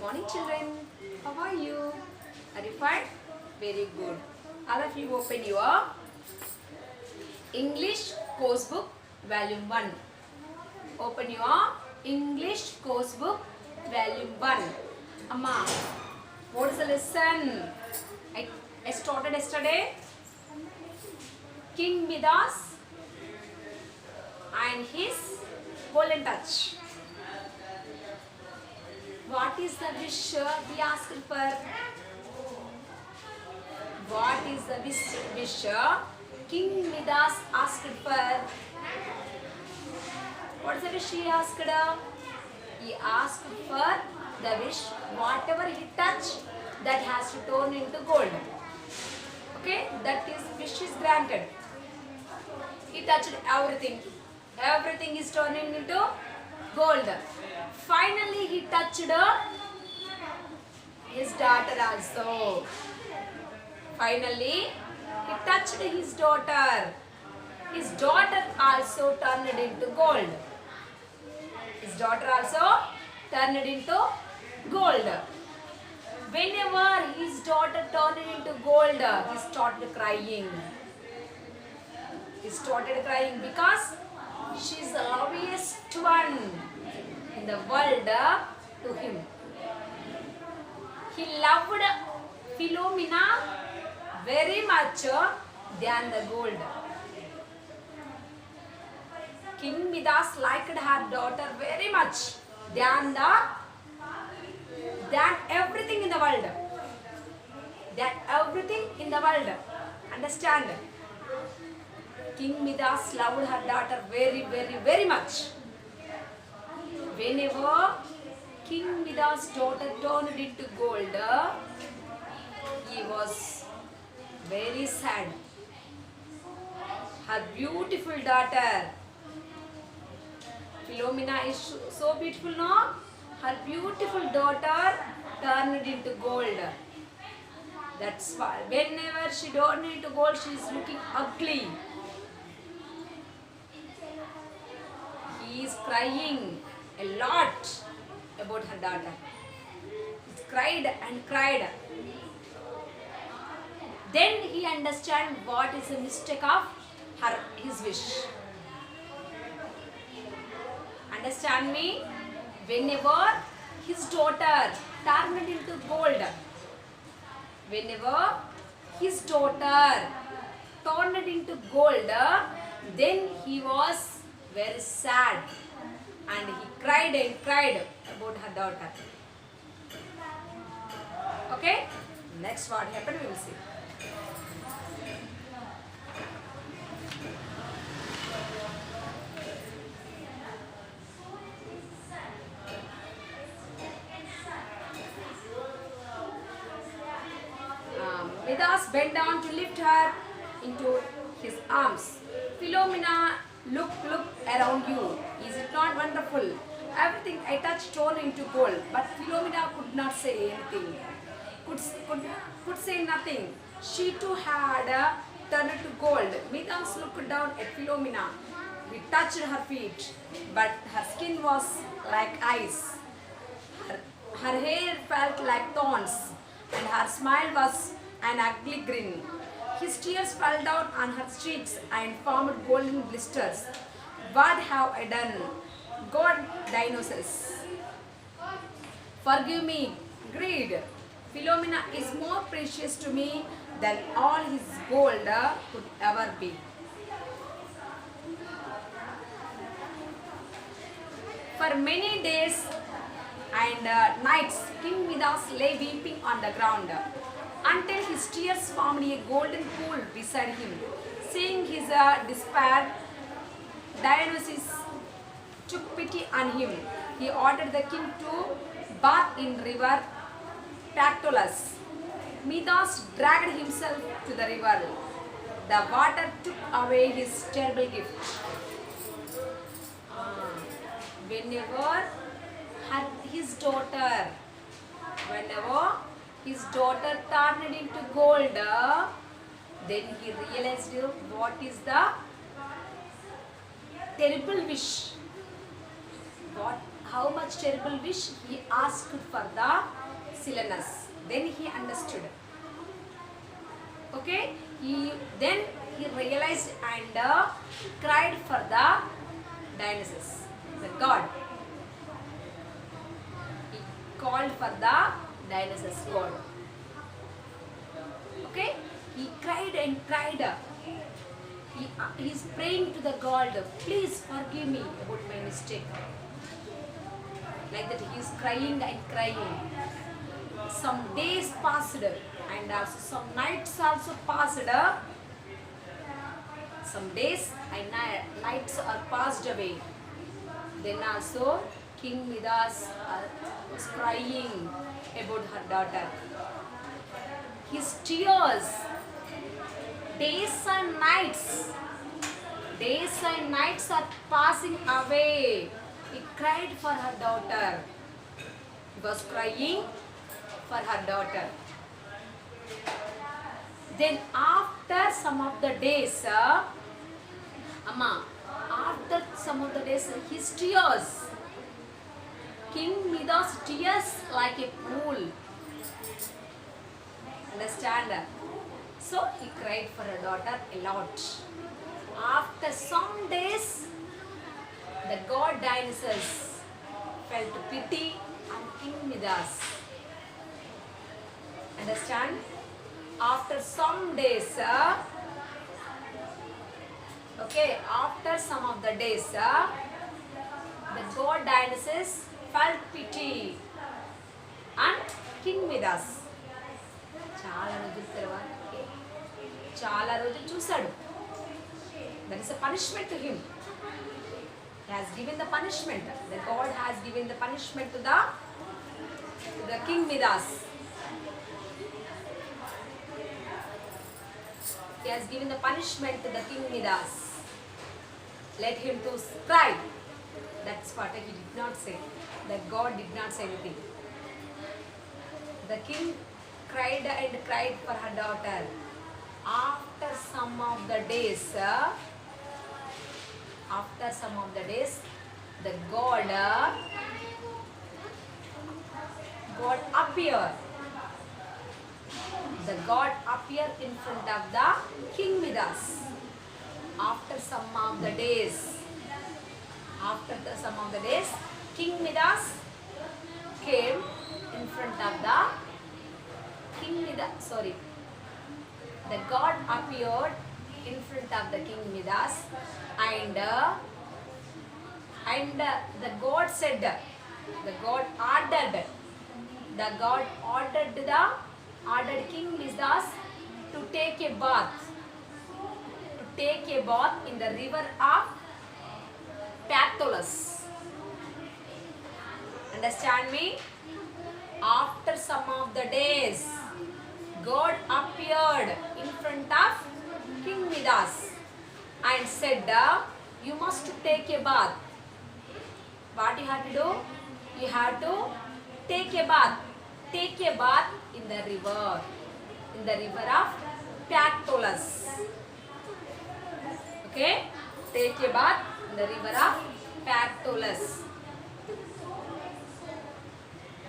morning, children. How are you? Are you fine? Very good. All of you open your English course book, volume 1. Open your English course book, volume 1. Amma, what is the lesson? I started yesterday. King Midas and his golden touch. What is the wish he asked for? What is the wish King Midas asked for? What is the wish he asked? He asked for the wish, whatever he touched, that has to turn into gold. Okay, that is wish is granted. He touched everything. Everything is turning into gold. Finally, he touched his daughter also. Finally, he touched his daughter. His daughter also turned into gold. His daughter also turned into gold. Whenever his daughter turned into gold, he started crying. He started crying because she is the loveliest one in the world to him. He loved Philomena very much than the gold. King Midas liked her daughter very much than everything in the world. Than everything in the world. Understand? King Midas loved her daughter very, very, very much. Whenever King Midas' daughter turned into gold, he was very sad. Her beautiful daughter, Philomena is so beautiful, no? Her beautiful daughter turned into gold. That's why whenever she turned into gold, she is looking ugly. He is crying a lot about her daughter. He cried and cried. Then he understand what is the mistake of his wish. Understand me? Whenever his daughter turned into gold, whenever his daughter turned into gold, then he was very sad and he cried and cried about her daughter. Okay? Next what happened we will see. Midas bent down to lift her into his arms. Philomena, look around you. Is it not wonderful? Everything I touched turned into gold. But Philomena could not say anything. Could say nothing. She too had turned to gold. Midas looked down at Philomena. He touched her feet, but her skin was like ice. Her hair felt like thorns, and her smile was an ugly grin. His tears fell down on her cheeks and formed golden blisters. What have I done? God, Dionysus, forgive me, greed. Philomena is more precious to me than all his gold could ever be. For many days and nights, King Midas lay weeping on the ground, until his tears formed a golden pool beside him. Seeing his despair, Dionysus took pity on him. He ordered the king to bath in river Pactolus. Midas dragged himself to the river. The water took away his terrible gift. Whenever his daughter turned into gold, then he realized what is the terrible wish. How much such terrible wish, he asked for the Silenus. Then he understood. Okay, then he realized and cried for the Dionysus, the god. He called for the Dionysus god. Okay, he cried and cried. He is praying to the god, please forgive me about my mistake. Like that he is crying and crying. Some days passed and also some nights also passed. Some days and nights are passed away. Then also King Midas was crying about her daughter. His tears, days and nights are passing away. He cried for her daughter. He was crying for her daughter. Then after some of the days, his tears, King Midas' tears like a pool. Understand? So he cried for her daughter a lot. After some days, the god Dionysus felt pity on King Midas. Understand? After some days, after some of the days, the god Dionysus felt pity on King Midas. చాలా రోజులు చూశాడు. That is a punishment to him. He has given the punishment. The god has given the punishment to the King Midas. He has given the punishment to the King Midas. Let him to cry. That's what he did not say. The god did not say anything. The king cried and cried for her daughter. After some of the days, the god appeared. The god appeared in front of the King Midas. After some of the days, King Midas came in front of the the god appeared in front of the King Midas, and the god said, the god ordered King Midas to take a bath in the river of Pactolus. Understand me? After some of the days, God appeared in front of King Midas and said, you must take a bath. What you have to do? You have to take a bath. Take a bath in the river of Pactolus. Okay? Take a bath in the river of Pactolus.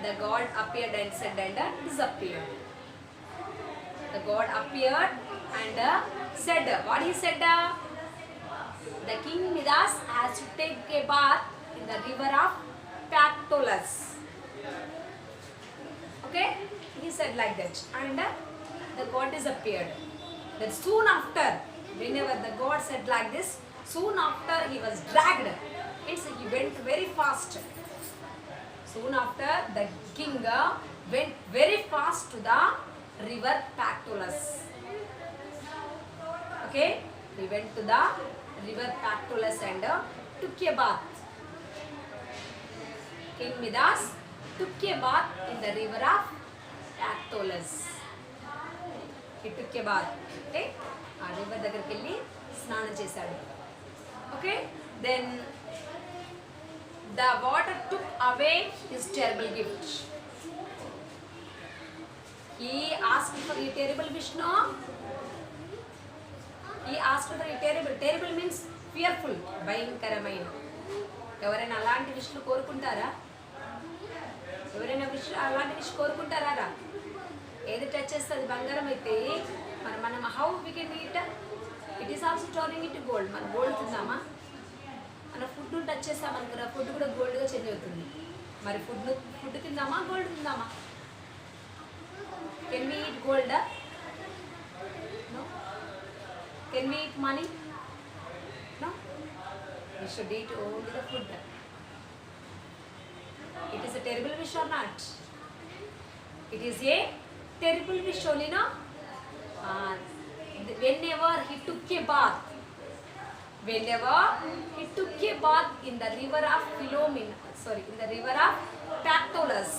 The god appeared and said and disappeared. The god appeared and said, what he said? The King Midas has to take a bath in the river of Pactolus. Okay? He said like that. And the god disappeared. Then soon after, whenever the god said like this, soon after he was dragged. It's he went very fast. Soon after, the king went very fast to the river Pactolus. Okay? He went to the river Pactolus and took a bath. King Midas took a bath in the river of Pactolus. He took a bath. Okay? ఆ river దగ్గరికి వెళ్ళి స్నానం చేశాడు. Okay? Then the water took away his terrible gift. He asked for a terrible wish, no? He asked for a terrible. Terrible means fearful. భయంకరమైన. ఎవరైనా అలాంటి విష్లు కోరుకుంటారా? అలాంటి wish కోరుకుంటారా? ఏది టచ్ చేస్తుంది బంగారం అయితే మనం how we can eat, it is also turning it gold. మనం గోల్డ్ తిందామా? మన ఫుడ్ టచ్ చేస్తామనుకున్న ఫుడ్ కూడా గోల్డ్గా చేంజ్ అవుతుంది. మరి ఫుడ్ తిందామా, గోల్డ్ తిందామా? Can we eat gold? No. Can we eat money? No. We should eat only the food. It is a terrible wish or not? It is a terrible wish only, no? Whenever he took a bath in the river of in the river of Pactolus,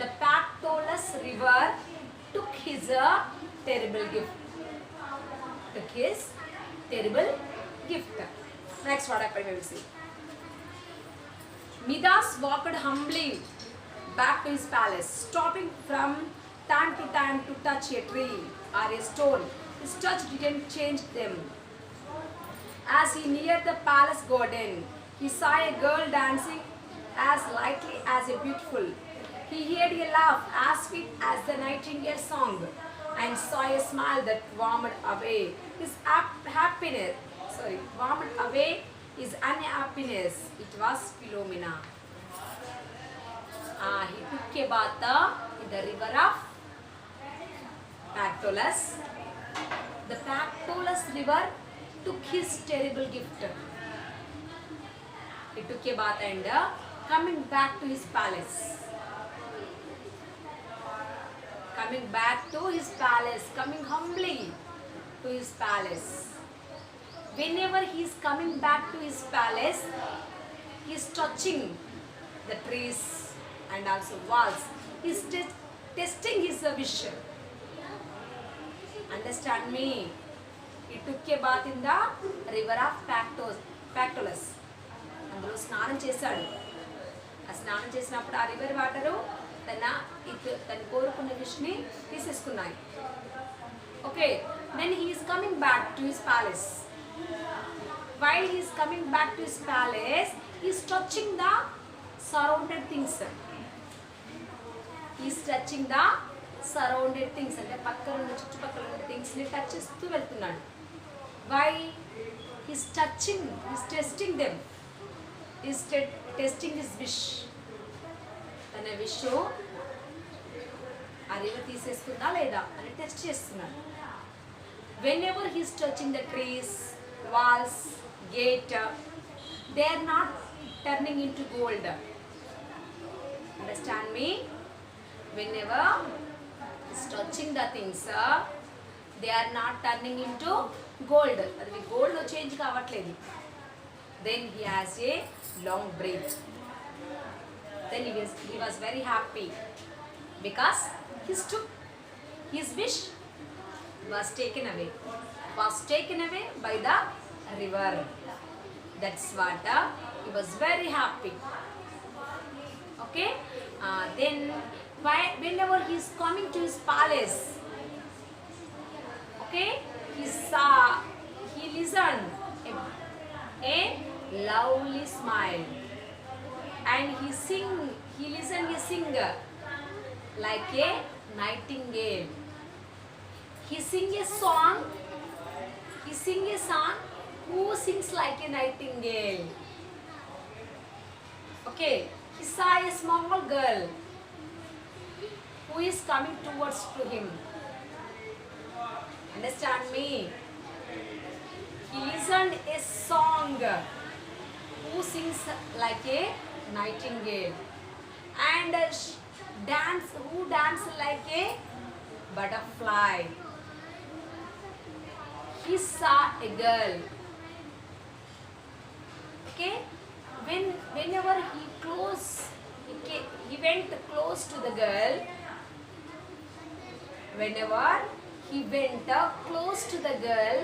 the Pactolus river took his terrible gift. Next, what happened we will see. Midas walked humbly back to his palace, stopping from time to time to touch a tree or a stone. His touch didn't change them. As he neared the palace garden, he saw a girl dancing as lightly as a beautiful. He heard a laugh as sweet as the nightingale song, and saw a smile that warmed away his unhappiness. It was Philomena. He took a bath in the river of Pactolus. The Pactolus river took his terrible gift. He took a bath and coming back to his palace. Coming humbly to his palace. Whenever he is coming back to his palace, he is touching the trees and also walls. He is testing his wish. Understand me? He took a bath in the river of Pactolus. అందులో స్నానం చేశాడు. ఆ స్నానం చేసినప్పుడు ఆ river water తన కోరుకున్న విష్ని తీసేసుకున్నాయి. Okay, then he is coming back to his palace. While he is coming back to his palace, he is touching the surrounded things. He is touching the surrounded things. అంటే పక్కన ఉన్న చుట్టుపక్కల ఉన్న things ని టచ్ చేస్తూ వెళ్తున్నాడు. Why? He is testing them. He is testing his wish. తన wish ఆ రివర్ తీసేస్తుందా లేదా అని టెస్ట్ చేస్తున్నాడు. Whenever he is touching the trees, walls, gate, they are not turning into gold. Understand me? Whenever he is touching the things, they are not turning into gold. అది gold లో change కావట్లేదు. Then he has a long breath. Then he was very happy because his wish was taken away by the river. That's what he was very happy. Okay, then whenever he is coming to his palace, okay, he listened a lovely smile, and he listened a singer like a nightingale. He sing a song who sings like a nightingale. Okay, he saw a small girl who is coming towards to him. Understand me? He listened a song who sings like a nightingale, and who dance like a butterfly. He saw a girl. Okay, whenever he went close to the girl. Whenever he went close to the girl,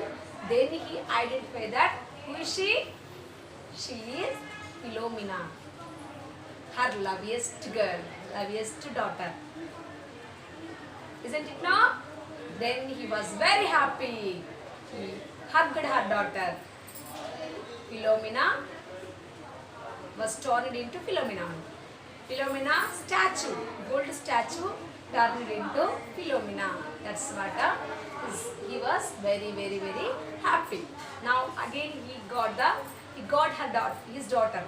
then he identified that who is she? She is Philomena, her loveliest daughter. Isn't it now? Then he was very happy. He hugged her daughter. Philomena was turned into Philomena. Philomena statue, gold statue turned into Philomena. That's what he was very happy. Now again he got his daughter.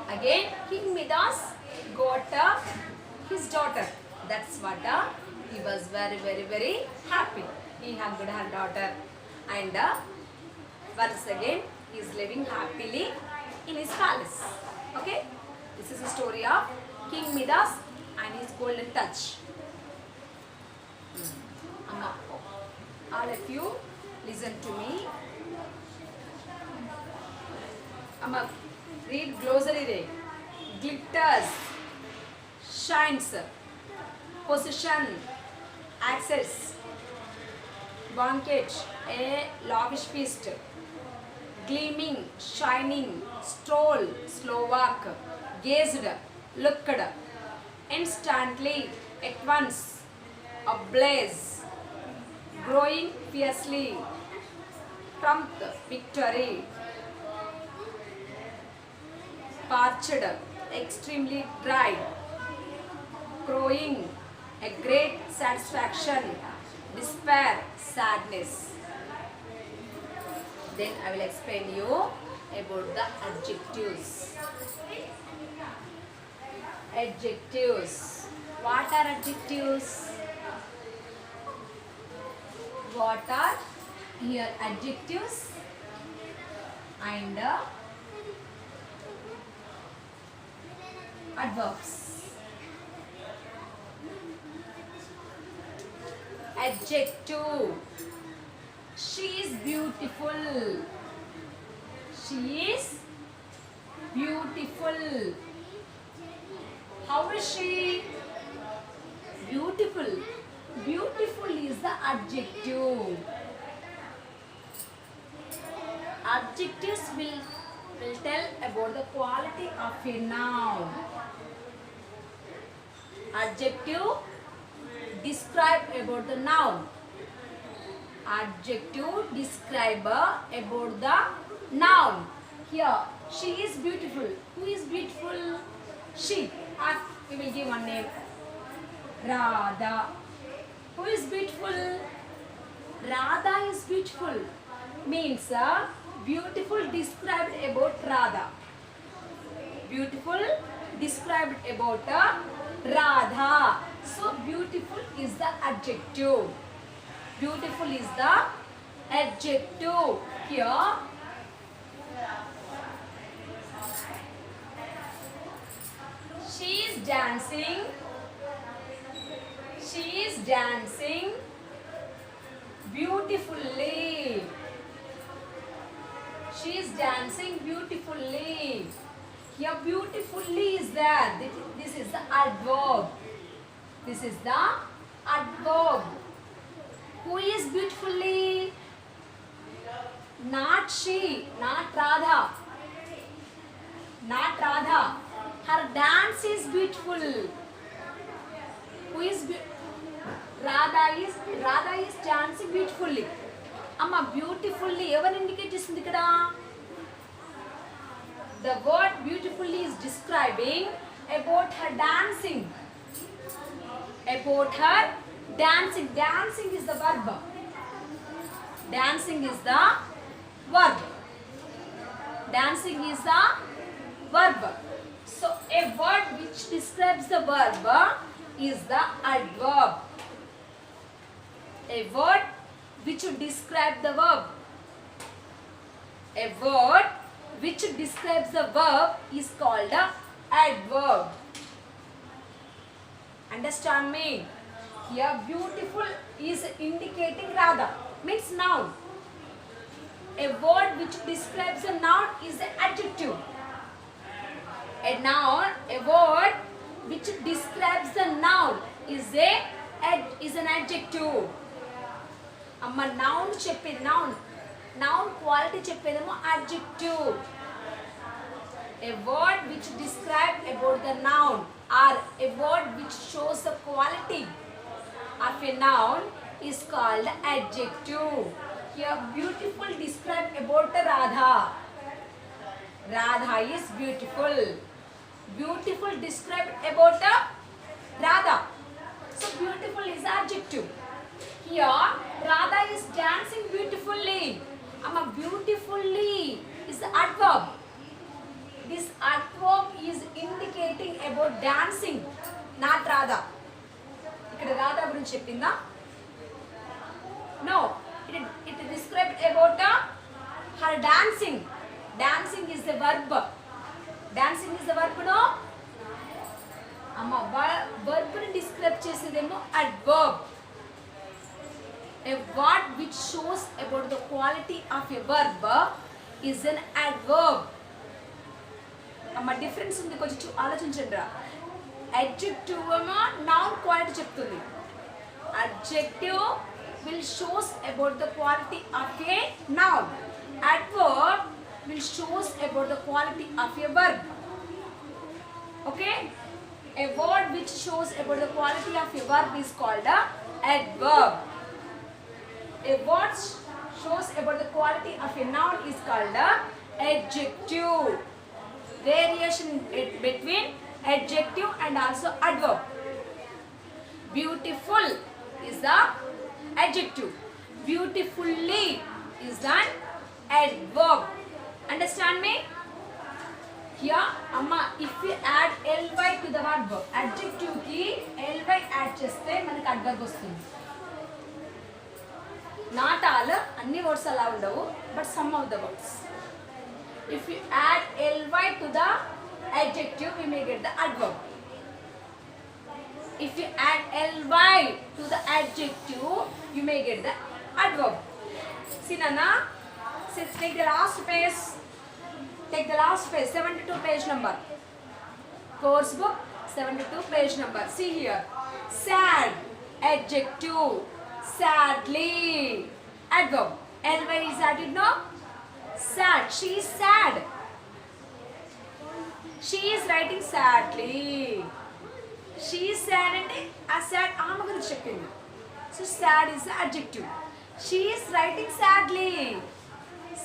Again King Midas got his daughter. That's what he was very happy. He hugged her daughter, and once again he is living happily in his palace. Okay, this is the story of King Midas and his golden touch. Amma, all of you listen to me. Amma, read glossary re. Glitters, shines, possession, access, banquet, a lavish feast, gleaming, shining, stroll, slow walk, gazed, looked, instantly, at once, ablaze, growing fiercely, prompt, victory, parched, extremely dry, crowing, a great satisfaction, despair, sadness. Then I will explain you about the adjectives. Adjectives. What are adjectives? What are here adjectives and adverbs? Adjective. She is beautiful. She is beautiful. How is she? Beautiful. Beautiful is the adjective. Adjectives will tell about the quality of a noun. Adjective describe about the noun. Adjective describe about the noun. Here, she is beautiful. Who is beautiful? She. We will give one name. Radha. Who is beautiful? Radha is beautiful. Means beautiful described about Radha. Beautiful described about Radha. So beautiful is the adjective. Beautiful is the adjective. Here she is dancing. She is dancing beautifully. She is dancing beautifully. Here beautifully is there. This is the adverb. This is the adverb. Who is beautifully? Not she, not Radha. Not Radha. Her dance is beautiful. Who is Radha is dancing beautifully. Amma beautifully ever indicate చేస్తుంది ఇక్కడ? The word beautifully is describing about her dancing. About her dancing. Dancing is the verb. Dancing is the verb. Dancing is the verb. So a word which describes the verb is the adverb. A word which describes the verb. A word which describes the verb is called a adverb. Understand me? Here beautiful is indicating Radha. Means noun. A word which describes a noun is an adjective. A noun, a word which describes the noun is an adjective. Amma noun cheppedi noun quality cheppedemo adjective. A word which describes about the noun or a word which shows the quality of a noun is called adjective. Here beautiful describe about Radha. Radha is beautiful. Beautiful described about Radha. So beautiful is adjective. Here Radha is dancing beautifully. Amma, beautifully is the adverb. This adverb is indicating about dancing, not Radha. ఇక్కడ రాధా గురించి చెప్పిందా? No, it described about her dancing. Dancing is the verb. Dancing is the verb, no? Amma, verb ni describe చేసేదేమో adverb. A word which shows about the quality of a verb is an adverb. అమ్మ difference ఉంది, కొంచెం ఆలోచించండి రా. adjective ఏమో noun quality చెప్తుంది. adjective will shows about the quality of a noun. Adverb will shows about the quality of a verb. Okay, a word which shows about the quality of a verb is called a adverb. A word shows about the quality of a noun is called a adjective. Variation between adjective and also adverb. Beautiful is the adjective. Beautifully is an adverb. Understand me? Here, Amma, if we add ly to the verb, adjective ki ly add cheste manaki adverb vastundi. Not all, anni words alla undavu, but some of the words. If we add ly to the adjective, we may get the adverb. If you add ly to the adjective, you may get the adverb. See, Nana, take the last page. Take the last page, 72 page number. Course book, 72 page number. See here. Sad, adjective. Sadly, adverb. Ly is added, no? Sad, she is sad. She is writing sadly. She is sad అంటే ఆ sad ఆమె గురించి చెప్పింది. So sad is the adjective. She is writing sadly.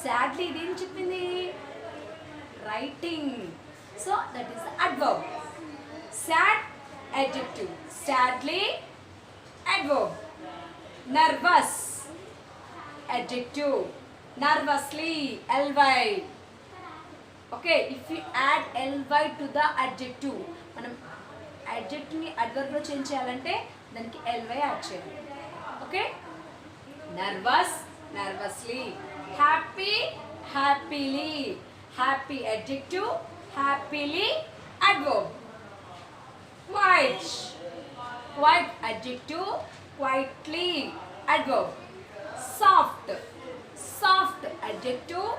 Sadly ఇదేం చెప్పింది? Writing. So that is the adverb. Sad, adjective. Sadly, adverb. Nervous, adjective. Nervously, ly. Okay, if we add ly to the adjective, మనం adjective ని adverb లో change చేయాలంటే దానికి ly add చేయాలి. Okay, nervous, nervously. Happy, happily. Happy, adjective. Happily, adverb. Quiet, quiet, adjective. Quietly, adverb. Soft, soft, adjective.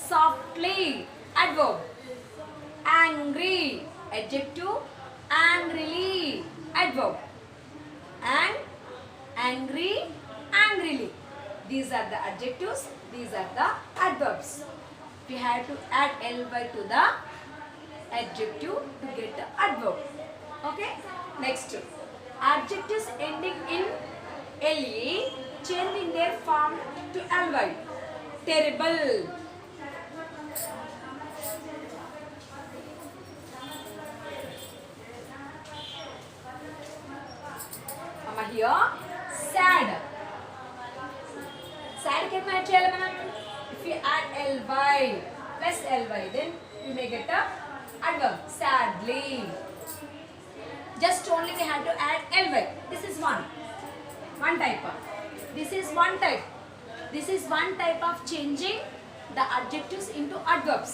Softly, adverb. Angry, adjective. Angrily, adverb. And angry, angrily. These are the adjectives, these are the adverbs. We have to add ly to the adjective to get the adverb. Okay, next, adjectives ending in le changing their form to ly. Terrible, here. Sad, sad can match element. If you add ly plus ly, then you may get a adverb. Sadly, just only we have to add ly. This is one type. This is one type. This is one type of changing the adjectives into adverbs.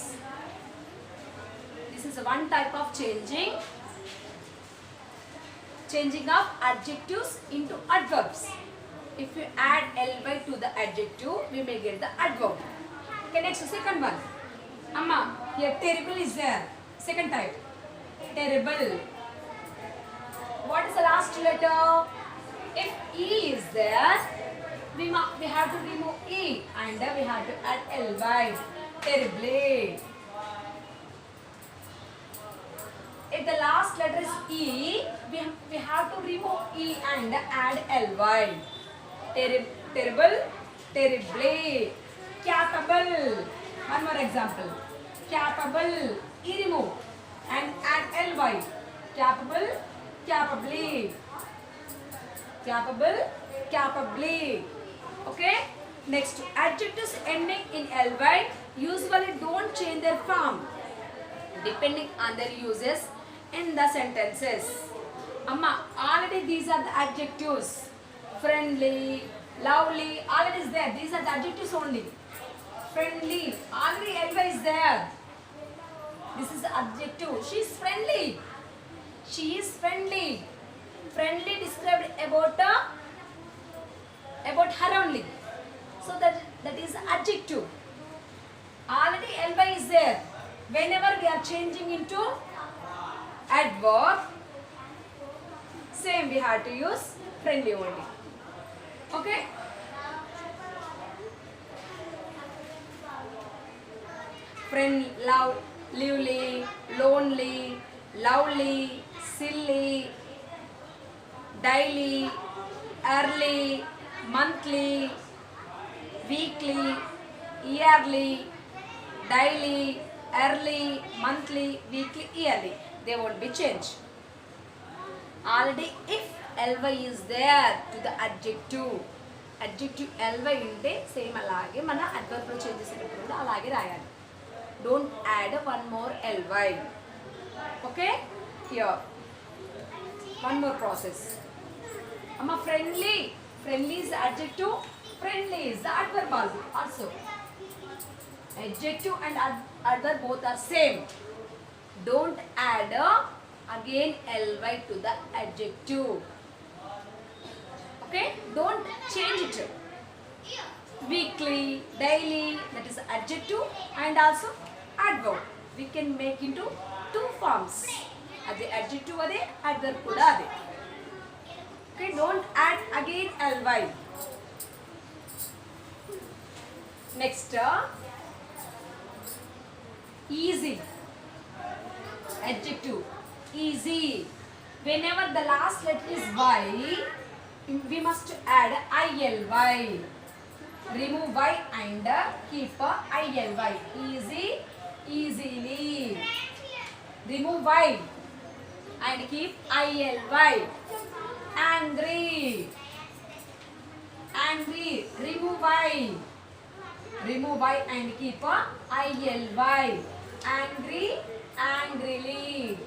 This is one type of changing of adjectives into adverbs. If you add ly to the adjective, we may get the adverb. Okay, next, second one. Amma, here terrible is there. Second type. Terrible. What is the last letter? If e is there, we have to remove e and we have to add ly. Terribly. If the last letter is e, we have to remove e and add ly. Terrible, terribly. Capable. One more example. Capable, e remove and add ly. Capable, capably. Capable, capably. Okay. Next, adjectives ending in ly usually don't change their form depending on their uses in the sentences. Amma, already these are the adjectives. Friendly, lovely, already is there. These are the adjectives only. Friendly, already ly is there. This is the adjective. She is friendly. She is friendly. Friendly described about her only. So that is adjective. Already ly is there. Whenever we are changing into adverb, same we have to use friendly only. Okay? Friend, love, lively, lonely, lovely, silly, daily, early, monthly, weekly, yearly, daily, early, monthly, weekly, yearly. They won't be changed. Already if ly is there to the adjective ly ఉంటే same అలాగే మన adverb లో change చేసేటప్పుడు కూడా అలాగే రాయాలి. Don't add one more ly. Okay? Here. One more process. Amma, friendly. Friendly is the adjective. Friendly is the adverb also. Adjective and adverb both are same. Don't add again ly to the adjective. Okay? Don't change it. Weekly, daily, that is adjective and also adverb. We can make into two forms. Ade adjective ade, adverb kuda ade. Okay? Don't add again ly. Next, easy. Adjective. Easy. Whenever the last letter is y, we must add ILY. Remove y and keep ILY. Easy, easily. Remove y and keep ILY. Angry, angry. Remove y. Remove y and keep ILY. Angry, angrily.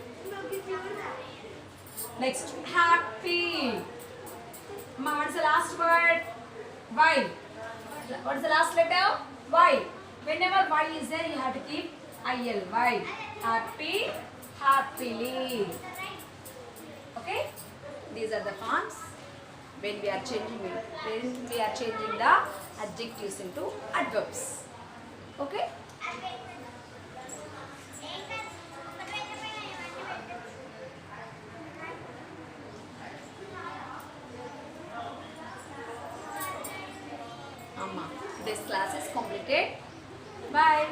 Next, happy. What is the last word? Y. What is the last letter? Y. Whenever y is there, you have to keep ILY. Happy, happily. Okay? These are the forms when we are changing the adjectives into adverbs. Okay? Amma, this class is completed. Bye.